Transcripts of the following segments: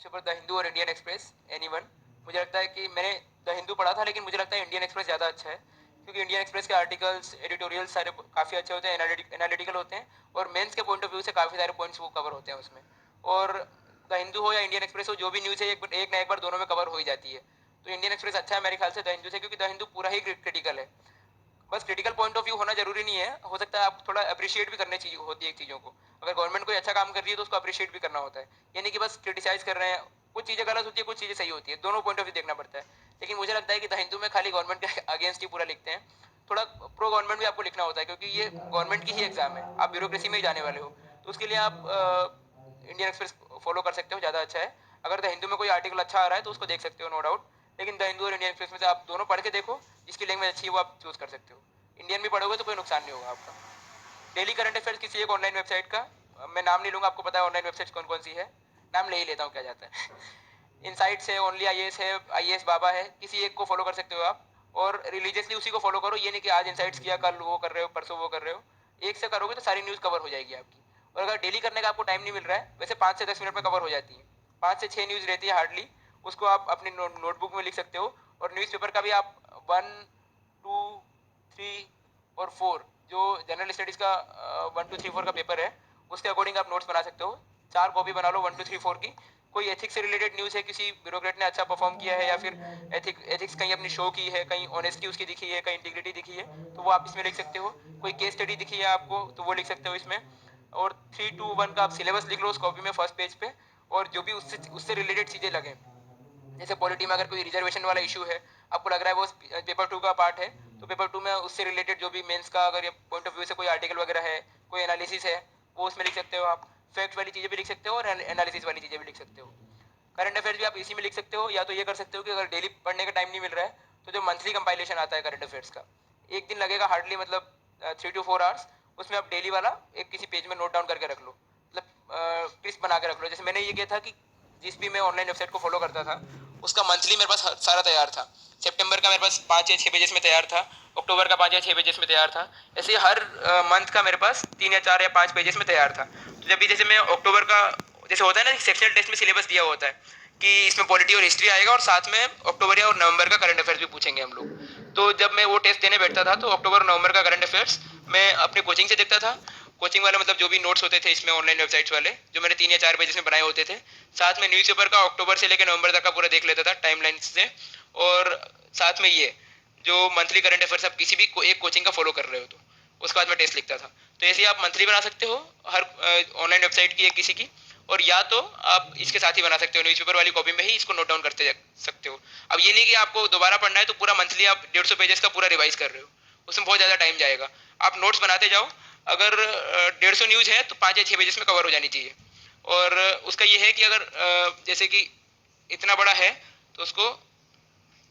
Newspaper the Hindu और Indian express, anyone. मुझे लगता है कि मैंने द हिंदू पढ़ा था, लेकिन मुझे लगता है इंडियन एक्सप्रेस ज़्यादा अच्छा है, क्योंकि इंडियन एक्सप्रेस के आर्टिकल्स, एडिटोरियल्स सारे काफ़ी अच्छे होते हैं, एनालिटिकल होते हैं, और मेंस के पॉइंट ऑफ व्यू से काफ़ी सारे पॉइंट्स वो कवर होते हैं उसमें। और द हिंदू हो या इंडियन एक्सप्रेस हो, जो भी न्यूज़ है एक ना एक बार दोनों में कवर हो ही जाती है। तो इंडियन एक्सप्रेस अच्छा है मेरे ख्याल से द हिंदू से, क्योंकि द हिंदू पूरा ही क्रिटिकल है। बस क्रिटिकल पॉइंट ऑफ व्यू होना जरूरी नहीं है, हो सकता है आप थोड़ा अप्रिशिएट भी करने चाहिए होती है चीज़ों को। अगर गवर्नमेंट कोई अच्छा काम कर रही है तो उसको अप्रिशिएट भी करना होता है, यानी कि बस क्रिटिसाइज कर रहे हैं। कुछ चीज़ें गलत होती है, कुछ चीज़ें सही होती है, दोनों पॉइंट ऑफ व्यू देखना पड़ता है। लेकिन मुझे लगता है कि द हिंदू में खाली गवर्नमेंट के अगेंस्ट ही पूरा लिखते हैं। थोड़ा प्रो गवर्नमेंट भी आपको लिखना होता है, क्योंकि ये गवर्नमेंट की ही एग्जाम है, आप ब्यूरोक्रेसी में ही जाने वाले हो। तो उसके लिए आप इंडियन एक्सप्रेस फॉलो कर सकते हो, ज़्यादा अच्छा है। अगर द हिंदू में कोई आर्टिकल अच्छा आ रहा है तो उसको देख सकते हो, नो डाउट। लेकिन द हिंदू और इंडियन एक्सप्रेस में से आप दोनों पढ़ के देखो, जिसकी लैंग्वेज अच्छी है वो आप चूज कर सकते हो। इंडियन भी पढ़ोगे तो कोई नुकसान नहीं होगा आपका। डेली करंट अफेयर्स किसी एक ऑनलाइन वेबसाइट का, मैं नाम नहीं लूंगा, आपको पता है ऑनलाइन वेबसाइट कौन कौन सी है, नाम ले ही लेता हूँ, क्या जाता है। इनसाइट्स है, ओनली आईएएस है, आईएएस बाबा है, किसी एक को फॉलो कर सकते हो आप, और रिलीजियसली उसी को फॉलो करो। ये नहीं कि आज इनसाइट्स किया, कल वो कर रहे हो, परसों वो कर रहे हो। एक से करोगे तो सारी न्यूज़ कवर हो जाएगी आपकी। और अगर डेली करने का आपको टाइम नहीं मिल रहा है, वैसे 5 से 10 मिनट में कवर हो जाती है, 5 से 6 न्यूज़ रहती है हार्डली। उसको आप अपनी नोटबुक में लिख सकते हो। और न्यूज़पेपर का भी आप 1, 2, 3 और 4, जो जनरल स्टडीज़ का 1, 2, 3, 4 का पेपर है, उसके अकॉर्डिंग आप नोट्स बना सकते हो। 4 कॉपी बना लो 1, 2, 3, 4 की। कोई एथिक्स से रिलेटेड न्यूज़ है, किसी ब्यूरोक्रेट ने अच्छा परफॉर्म किया है, या फिर एथिक्स कहीं अपनी शो की है, कहीं ऑनेस्टी उसकी दिखी है, कहीं इंटीग्रिटी दिखी है, तो वो आप इसमें लिख सकते हो। कोई केस स्टडी दिखी है आपको तो वो लिख सकते हो इसमें। और 3, 2, 1 का आप सिलेबस लिख लो उस कॉपी में, फर्स्ट पेज पे। और जो भी उससे उससे रिलेटेड चीज़ें लगे, जैसे पॉलिटी में अगर कोई रिजर्वेशन वाला इशू है, आपको लग रहा है वो पेपर 2 का पार्ट है, तो पेपर 2 में उससे रिलेटेड जो भी मेंस का अगर पॉइंट ऑफ व्यू से कोई आर्टिकल वगैरह है, कोई एनालिसिस है, वो उसमें लिख सकते हो आप। फैक्ट वाली चीज़ें भी लिख सकते हो और एनालिसिस वाली चीज़ें भी लिख सकते हो। करंट अफेयर्स भी आप इसी में लिख सकते हो, या तो ये कर सकते हो कि अगर डेली पढ़ने का टाइम नहीं मिल रहा है तो जो मंथली कंपाइलेशन आता है करंट अफेयर्स का, एक दिन लगेगा हार्डली, मतलब 3 to 4 आवर्स, उसमें आप डेली वाला एक किसी पेज में नोट डाउन करके रख लो, मतलब क्रिस्प बना के रख लो। जैसे मैंने ये किया था कि जिस भी मैं ऑनलाइन वेबसाइट को फॉलो करता था, उसका मंथली मेरे पास सारा तैयार था। सितंबर का मेरे पास 5 या 6 पेजेस में तैयार था, अक्टूबर का 5 या 6 पेजेस में तैयार था। ऐसे हर मंथ का मेरे पास 3 या 4 या 5 पेजेस में तैयार था। तो जब भी जैसे मैं अक्टूबर का, जैसे होता है ना सेक्शनल टेस्ट में सिलेबस दिया होता है कि इसमें पॉलिटी और हिस्ट्री आएगा, और साथ में अक्टूबर या और नवंबर का करंट अफेयर्स भी पूछेंगे हम लोग। तो जब मैं वो टेस्ट देने बैठता था तो अक्टूबर और नवंबर का करंट अफेयर्स मैं अपने कोचिंग से देखता था। कोचिंग वाले मतलब जो भी नोट्स होते थे इसमें ऑनलाइन वेबसाइट्स वाले, जो मैंने 3 या 4 पेजेस में बनाए होते थे, साथ में न्यूज़पेपर का अक्टूबर से लेकर नवंबर तक का पूरा देख लेता था टाइमलाइन से। और साथ में ये जो मंथली करंट अफेयर्स आप किसी भी एक कोचिंग का फॉलो कर रहे हो तो उसके बाद मैं टेस्ट लिखता था। तो ऐसे ही आप मंथली बना सकते हो हर ऑनलाइन वेबसाइट की एक किसी की, और या तो आप इसके साथ ही बना सकते हो, न्यूज़पेपर वाली कॉपी में ही इसको नोट डाउन करते सकते हो। अब ये नहीं कि आपको दोबारा पढ़ना है तो पूरा मंथली आप 150 पेजेस का पूरा रिवाइज कर रहे हो, उसमें बहुत ज़्यादा टाइम जाएगा। आप नोट्स बनाते जाओ। अगर 150 न्यूज़ है तो 5 या 6 पेजेस में कवर हो जानी चाहिए। और उसका ये है कि अगर जैसे कि इतना बड़ा है तो उसको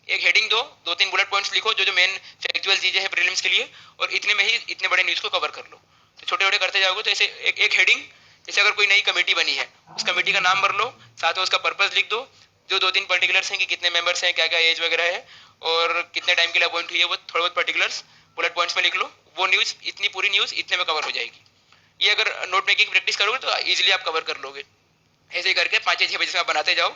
एक हेडिंग दो, 2-3 बुलेट पॉइंट्स लिखो जो जो मेन फैक्चुअल चीज़ें हैं प्रीलिम्स के लिए, और इतने में ही इतने बड़े न्यूज़ को कवर कर लो। तो छोटे छोटे करते जाओगे तो ऐसे एक हेडिंग, जैसे अगर कोई नई कमेटी बनी है उस कमेटी का नाम भर लो, साथ में उसका पर्पस लिख दो, जो 2-3 पर्टिकुलर्स हैं कि कितने मेंबर्स हैं, क्या क्या एज वगैरह है, और कितने टाइम के लिए अपॉइंट हुई है, वो थोड़े बहुत पर्टिकुलर्स बुलेट पॉइंट्स में लिख लो। वो न्यूज़, इतनी पूरी न्यूज़ इतने में कवर हो जाएगी। ये अगर नोट मेकिंग प्रैक्टिस करोगे तो ईजिली आप कवर कर लोगे। ऐसे ही करके 5 या 6 बजे से आप बनाते जाओ।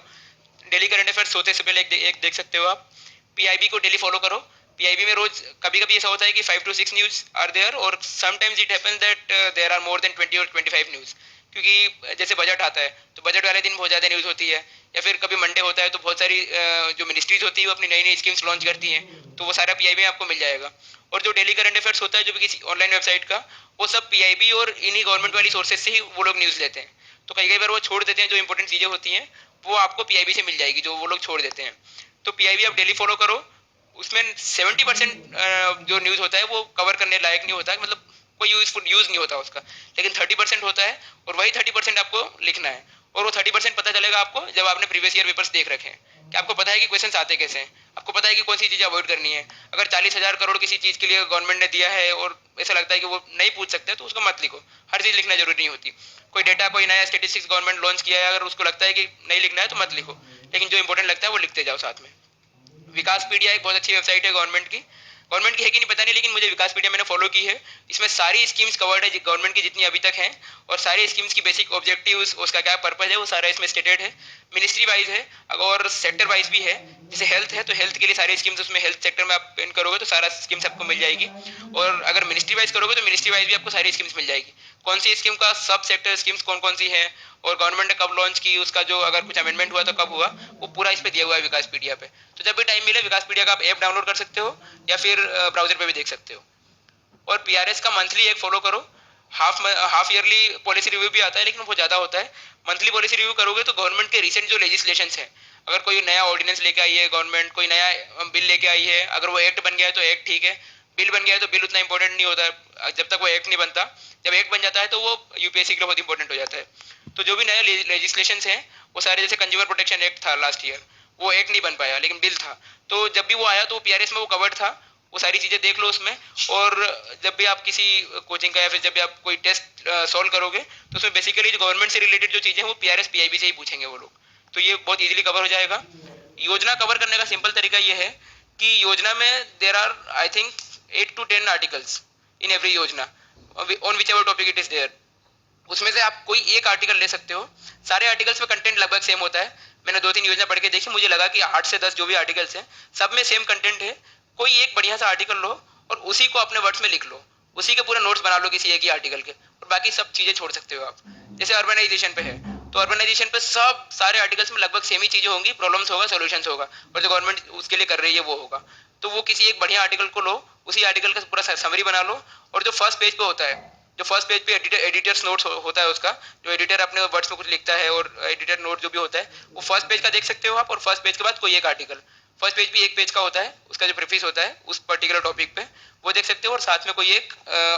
डेली करंट अफेयर्स सोते से पहले एक देख सकते हो आप। पीआईबी को डेली फॉलो करो। पीआईबी में रोज कभी कभी ऐसा होता है कि 5 to 6 न्यूज़ आर देयर, और sometimes it happens that there are more than 20 or 25 news, क्योंकि जैसे बजट आता है तो बजट वाले दिन बहुत ज़्यादा न्यूज़ होती है, या फिर कभी मंडे होता है तो बहुत सारी जो मिनिस्ट्रीज होती है वो अपनी नई नई स्कीम्स लॉन्च करती हैं, तो वो सारा पीआईबी में आपको मिल जाएगा। और जो डेली करंट अफेयर्स होता है जो भी किसी ऑनलाइन वेबसाइट का, वो सब पीआईबी और इन्हीं गवर्नमेंट वाली सोर्सेज से ही वो लोग न्यूज़ लेते हैं। तो कई कई बार वो छोड़ देते हैं, जो इंपॉर्टेंट चीज़ें होती हैं वो आपको पीआईबी से मिल जाएगी, जो वो लोग छोड़ देते हैं। तो पीआईबी आप डेली फॉलो करो। उसमें 70% जो न्यूज़ होता है वो कवर करने लायक नहीं होता है, मतलब कोई यूज़फुल यूज़ नहीं होता उसका, लेकिन 30% होता है, और वही 30% आपको लिखना है। और वो 30% पता चलेगा आपको जब आपने प्रीवियस ईयर पेपर्स देख रखे हैं, कि आपको पता है कि क्वेश्चन आते कैसे हैं, आपको पता है कि कौन सी चीज़ें अवॉइड करनी है। अगर 40,000 करोड़ किसी चीज़ के लिए गवर्नमेंट ने दिया है और ऐसा लगता है कि वो नहीं पूछ सकते, तो उसको मत लिखो। हर चीज़ लिखना जरूरी नहीं होती। कोई डेटा, कोई नया स्टेटिस्टिक्स गवर्नमेंट लॉन्च किया है, अगर उसको लगता है कि नहीं लिखना है तो मत लिखो, लेकिन जो इंपॉर्टेंट लगता है वो लिखते जाओ साथ में। विकास पीडिया एक बहुत अच्छी वेबसाइट है गवर्नमेंट की। गवर्नमेंट की है कि नहीं पता नहीं, लेकिन मुझे विकासपीडिया मैंने फॉलो की है। इसमें सारी स्कीम्स कवर्ड है गवर्नमेंट की जितनी अभी तक हैं, और सारी स्कीम्स की बेसिक ऑब्जेक्टिव्स, उसका क्या पर्पज है, वो सारा इसमें स्टेटेड है। मिनिस्ट्री वाइज है और सेक्टर वाइज भी है। जैसे हेल्थ है तो हेल्थ के लिए सारी स्कीम्स उसमें, हेल्थ सेक्टर में आप पेन करोगे तो सारा स्कीम्स आपको मिल जाएगी। और अगर मिनिस्ट्री वाइज करोगे तो मिनिस्ट्री वाइज भी आपको सारी स्कीम्स मिल जाएगी। कौन सी स्कीम का सब सेक्टर स्कीम्स कौन कौन सी है और गवर्नमेंट ने कब लॉन्च की, उसका जो अगर कुछ अमेंडमेंट हुआ तो कब हुआ, वो पूरा इस पे दिया हुआ है विकासपीडिया पे। तो जब भी टाइम मिले विकासपीडिया का आप ऐप डाउनलोड कर सकते हो या फिर ब्राउजर पे भी देख सकते हो। और पीआरएस का मंथली एक फॉलो करो। हाफ ईयरली पॉलिसी रिव्यू भी आता है लेकिन वो ज़्यादा होता है। मंथली पॉलिसी रिव्यू करोगे तो गवर्नमेंट के रिसेंट जो लेजिस्लेशन है, अगर कोई नया ऑर्डिनेंस लेके आई है गवर्नमेंट, कोई नया बिल लेके आई है, अगर वो एक्ट बन गया है तो एक्ट ठीक है, बिल बन गया है तो बिल उतना इंपॉर्टेंट नहीं होता है जब तक वो एक्ट नहीं बनता। जब एक्ट बन जाता है तो वो यूपीएससी के लिए बहुत इंपॉर्टेंट हो जाता है। तो जो भी नए लेजिस्लेशन हैं वो सारे, जैसे कंज्यूमर प्रोटेक्शन एक्ट था लास्ट ईयर, वो एक्ट नहीं बन पाया लेकिन बिल था, तो जब भी वो आया तो पीआरएस में वो कवर्ड था। वो सारी चीज़ें देख लो उसमें। और जब भी आप किसी कोचिंग का या फिर जब भी आप कोई टेस्ट सॉल्व करोगे तो उसमें बेसिकली जो गवर्नमेंट से रिलेटेड जो चीज़ें हैं वो पीआरएस पीआईबी से ही पूछेंगे वो लोग। तो ये बहुत इजीली कवर हो जाएगा। योजना कवर करने का सिंपल तरीका ये है कि योजना में there are I think 8 to 10 articles in every Yojana, on which ever topic it is there. उसमें से आप कोई एक आर्टिकल ले सकते हो। सारे आर्टिकल्स में कंटेंट लगभग सेम होता है। मैंने 2-3 योजना पढ़ के देखी, मुझे लगा कि 8 से 10 जो भी आर्टिकल्स हैं सब में सेम कंटेंट है। कोई एक बढ़िया सा आर्टिकल लो और उसी को अपने वर्ड्स में लिख लो, उसी के पूरे नोट्स बना लो किसी एक ही आर्टिकल के, और बाकी सब चीज़ें छोड़ सकते हो आप। जैसे अर्बनाइजेशन पे है तो अर्बनाइजेशन पे सब सारे आर्टिकल्स में लगभग सेम ही चीज़ें होंगी, प्रॉब्लम्स होगा, सोल्यूशंस होगा, और जो गवर्नमेंट उसके लिए कर रही है वो होगा। तो वो किसी एक बढ़िया आर्टिकल को लो, उसी आर्टिकल का पूरा समरी बना लो, और जो फर्स्ट पेज पे होता है, जो फर्स्ट पेज पे एडिटर्स नोट्स होता है उसका, जो एडिटर अपने वर्ड्स में कुछ लिखता है और एडिटर नोट जो भी होता है, वो फर्स्ट पेज का देख सकते हो आप। और फर्स्ट पेज के बाद कोई एक आर्टिकल, फर्स्ट पेज भी एक पेज का होता है, उसका जो प्रेफिस होता है उस पर्टिकुलर टॉपिक पे, वो देख सकते हो। और साथ में कोई एक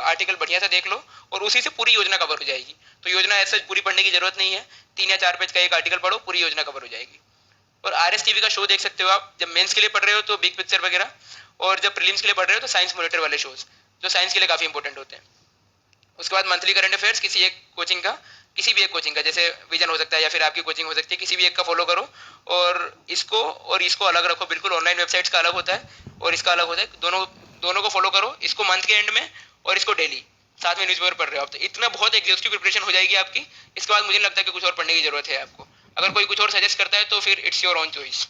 आर्टिकल बढ़िया सा देख लो और उसी से पूरी योजना कवर हो जाएगी। तो योजना ऐसा पूरी पढ़ने की जरूरत नहीं है, 3 या 4 पेज का एक आर्टिकल पढ़ो, पूरी योजना कवर हो जाएगी। और आरएस टीवी का शो देख सकते हो आप, जब मेंस के लिए पढ़ रहे हो तो बिग पिक्चर वगैरह, और जब प्रीलिम्स के लिए पढ़ रहे हो तो साइंस मॉनिटर वाले शोज, जो साइंस के लिए काफ़ी इंपॉर्टेंट होते हैं। उसके बाद मंथली करंट अफेयर्स किसी एक कोचिंग का, किसी भी एक कोचिंग का, जैसे विजन हो सकता है या फिर आपकी कोचिंग हो सकती है, किसी भी एक का फॉलो करो। और इसको अलग रखो बिल्कुल। ऑनलाइन वेबसाइट्स का अलग होता है और इसका अलग होता है, दोनों दोनों को फॉलो करो, इसको मंथ के एंड में और इसको डेली। साथ में न्यूज़पेपर पढ़ रहे हो आप तो इतना बहुत एग्जॉस्टिव प्रिपरेशन हो जाएगी आपकी। इसके बाद मुझे नहीं लगता कि कुछ और पढ़ने की जरूरत है आपको। अगर कोई कुछ और सजेस्ट करता है तो फिर इट्स योर ओन चॉइस।